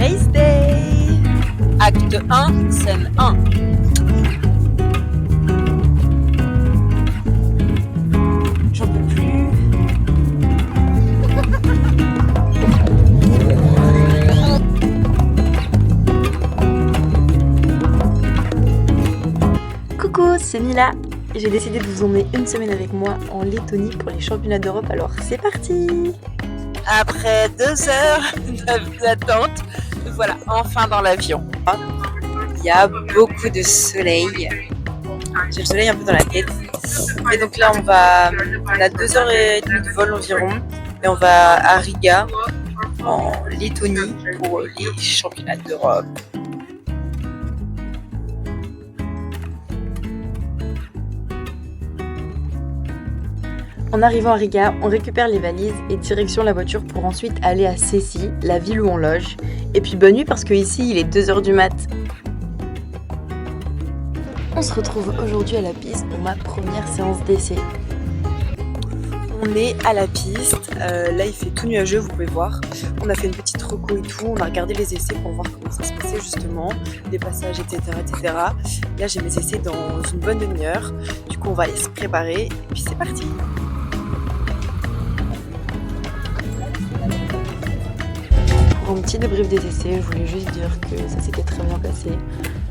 Race Day. Acte 1, scène 1. J'en peux plus. Coucou, c'est Mila. J'ai décidé de vous emmener une semaine avec moi en Lettonie pour les championnats d'Europe, alors c'est parti! Après 2 heures d'attente, nous voilà enfin dans l'avion. Il y a beaucoup de soleil. J'ai le soleil un peu dans la tête. Et donc là, on a 2h30 de vol environ. Et on va à Riga, en Lettonie, pour les championnats d'Europe. En arrivant à Riga, on récupère les valises et direction la voiture pour ensuite aller à Ceci, la ville où on loge. Et puis bonne nuit parce que ici il est 2h du mat. On se retrouve aujourd'hui à la piste pour ma première séance d'essai. On est à la piste, là il fait tout nuageux, vous pouvez voir. On a fait une petite reco et tout, on a regardé les essais pour voir comment ça se passait justement, les passages, etc. etc. Là j'ai mes essais dans une bonne demi-heure, du coup on va aller se préparer et puis c'est parti. Pour un petit débrief des essais, je voulais juste dire que ça s'était très bien passé,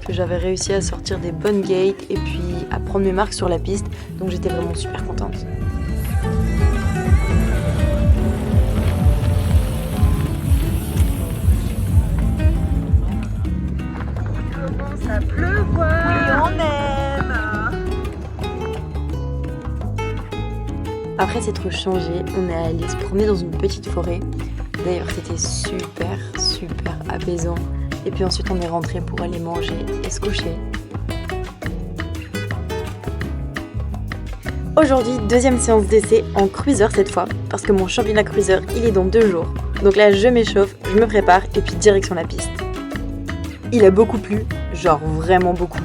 que j'avais réussi à sortir des bonnes gates et puis à prendre mes marques sur la piste, donc j'étais vraiment super contente. Ça pleuvoit et on aime. Après s'être changé, on est allé se promener dans une petite forêt. D'ailleurs c'était super apaisant. Et puis ensuite on est rentré pour aller manger et se coucher. Aujourd'hui, deuxième séance d'essai en cruiser cette fois, parce que mon championnat cruiser il est dans 2 jours. Donc là je m'échauffe, je me prépare et puis direction la piste. Il a beaucoup plu, genre vraiment beaucoup.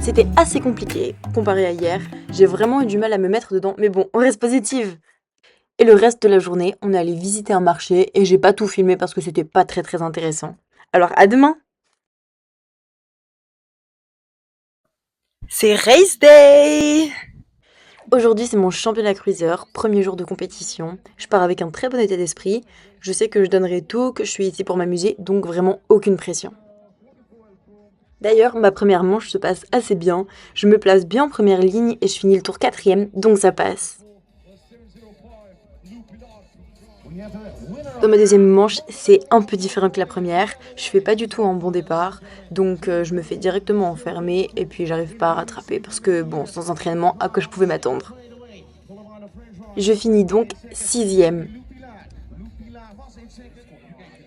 C'était assez compliqué comparé à hier, j'ai vraiment eu du mal à me mettre dedans, mais bon, on reste positive. Et le reste de la journée, on est allé visiter un marché et j'ai pas tout filmé parce que c'était pas très intéressant. Alors à demain! C'est Race Day. Aujourd'hui c'est mon championnat cruiser, premier jour de compétition. Je pars avec un très bon état d'esprit, je sais que je donnerai tout, que je suis ici pour m'amuser, donc vraiment aucune pression. D'ailleurs, ma première manche se passe assez bien, je me place bien en première ligne et je finis le tour 4e, donc ça passe. Dans ma deuxième manche, c'est un peu différent que la première. Je fais pas du tout un bon départ, donc je me fais directement enfermer et puis j'arrive pas à rattraper parce que bon, sans entraînement, à quoi je pouvais m'attendre. Je finis donc 6e.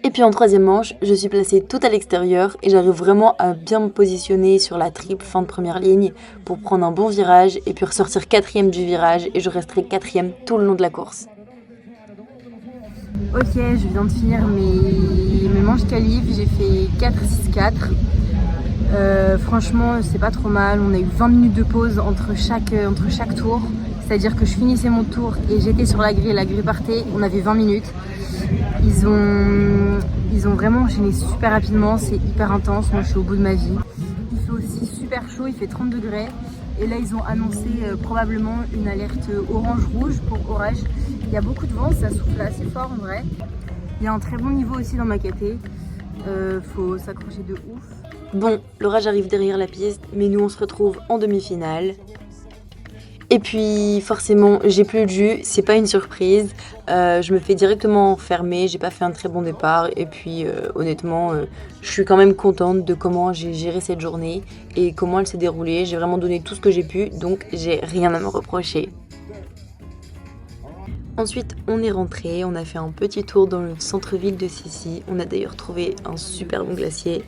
Et puis en troisième manche, je suis placée tout à l'extérieur et j'arrive vraiment à bien me positionner sur la triple fin de première ligne pour prendre un bon virage et puis ressortir 4e du virage et je resterai 4e tout le long de la course. Ok, je viens de finir mes manches qualif, j'ai fait 4-6-4. Franchement, c'est pas trop mal, on a eu 20 minutes de pause entre chaque tour. C'est-à-dire que je finissais mon tour et j'étais sur la grille partait, on avait 20 minutes. Ils ont vraiment enchaîné super rapidement, c'est hyper intense, moi je suis au bout de ma vie. Il fait aussi super chaud, il fait 30 degrés. Et là ils ont annoncé probablement une alerte orange-rouge pour orage. Il y a beaucoup de vent, ça souffle assez fort en vrai. Il y a un très bon niveau aussi dans ma KT, faut s'accrocher de ouf. Bon, l'orage arrive derrière la piste, mais nous on se retrouve en demi-finale. Et puis forcément j'ai plus de jus, c'est pas une surprise, je me fais directement enfermer, j'ai pas fait un très bon départ et puis honnêtement je suis quand même contente de comment j'ai géré cette journée et comment elle s'est déroulée, j'ai vraiment donné tout ce que j'ai pu donc j'ai rien à me reprocher. Ensuite on est rentré, on a fait un petit tour dans le centre-ville de Ceci, on a d'ailleurs trouvé un super bon glacier.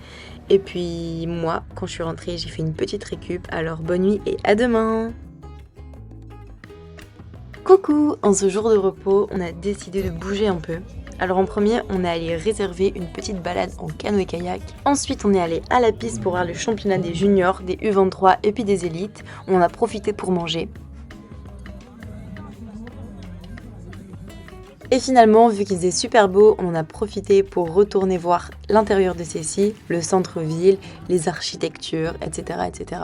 Et puis moi quand je suis rentrée j'ai fait une petite récup, alors bonne nuit et à demain! Coucou! En ce jour de repos, on a décidé de bouger un peu. Alors en premier, on est allé réserver une petite balade en canoë-kayak. Ensuite, on est allé à la piste pour voir le championnat des juniors, des U23 et puis des élites. On en a profité pour manger. Et finalement, vu qu'il faisait super beau, on en a profité pour retourner voir l'intérieur de Cessy, le centre-ville, les architectures, etc., etc.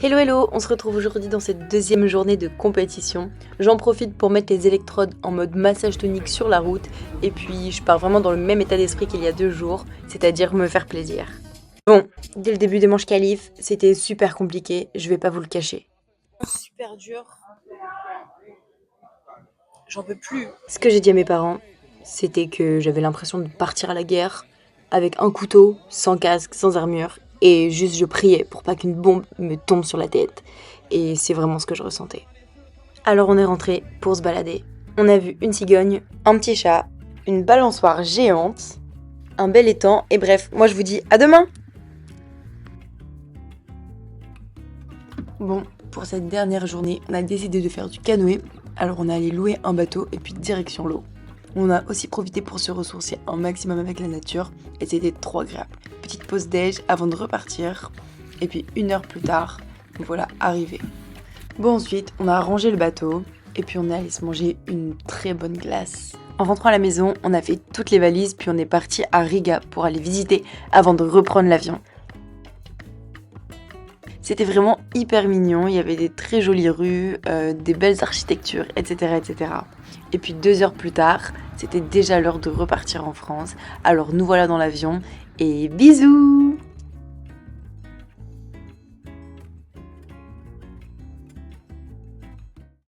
Hello hello, on se retrouve aujourd'hui dans cette deuxième journée de compétition. J'en profite pour mettre les électrodes en mode massage tonique sur la route et puis je pars vraiment dans le même état d'esprit qu'il y a 2 jours, c'est-à-dire me faire plaisir. Bon, dès le début des manches qualif, c'était super compliqué, je vais pas vous le cacher. Super dur. J'en peux plus. Ce que j'ai dit à mes parents, c'était que j'avais l'impression de partir à la guerre avec un couteau, sans casque, sans armure. Et juste je priais pour pas qu'une bombe me tombe sur la tête. Et c'est vraiment ce que je ressentais. Alors on est rentré pour se balader. On a vu une cigogne, un petit chat, une balançoire géante, un bel étang. Et bref, moi je vous dis à demain. Bon, pour cette dernière journée, on a décidé de faire du canoë. Alors on est allé louer un bateau et puis direction l'eau. On a aussi profité pour se ressourcer un maximum avec la nature et c'était trop agréable. Petite pause déj avant de repartir et puis 1 heure plus tard, nous voilà arrivés. Bon ensuite, on a rangé le bateau et puis on est allé se manger une très bonne glace. En rentrant à la maison, on a fait toutes les valises puis on est parti à Riga pour aller visiter avant de reprendre l'avion. C'était vraiment hyper mignon, il y avait des très jolies rues, des belles architectures, etc., etc. Et puis 2 heures plus tard, c'était déjà l'heure de repartir en France. Alors nous voilà dans l'avion et bisous!